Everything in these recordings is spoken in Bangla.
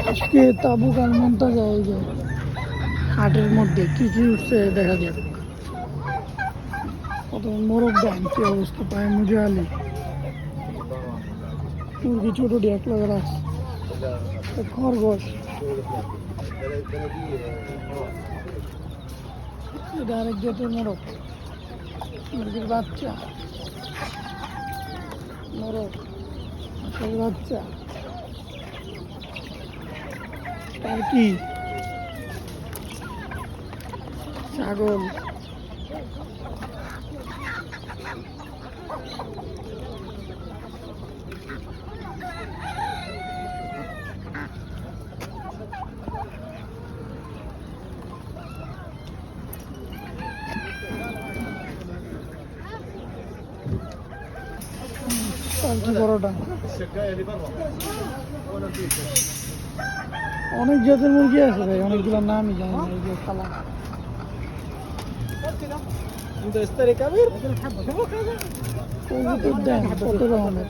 আজকে তাবুক আর মন্তাজা এই যে হাটের মধ্যে কি কি উঠছে দেখা যাক। কত মোরগ দাম, কি অবস্থা, পায়ে মুজে আলি মুরগি ছোটটি এক লাখ রাখ, খরগোশ, এটা আরেক জাতের মোরগ, মুরগির বাচ্চা, মোরগ হাঁসের বাচ্চা, টার্কি, ছাগল, টার্কি বড়টা, অনেক জাতের মুরগি আছে ভাই, অনেকগুলো নামই জানি না। এই যে খালা কবুতর দেন কত রকমের,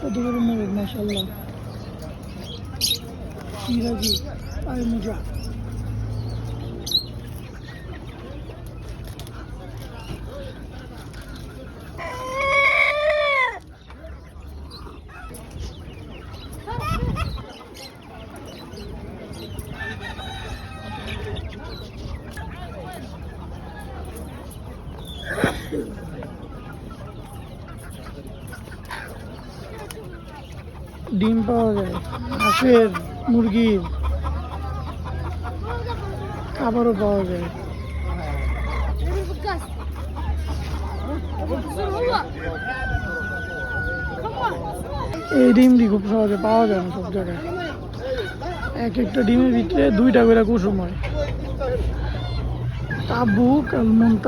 কত বড় মোরগ মাশাআল্লাহ, সিরাজি পায়ে মোজা, ডিম পাওয়া যায়, হাঁসের, মুরগির খাবারও পাওয়া যায়। এই ডিমটি খুব সহজে পাওয়া যায় না সব জায়গায়, এক একটা ডিমের ভিতরে দুইটা করে কুসুম হয়। তাবুক আর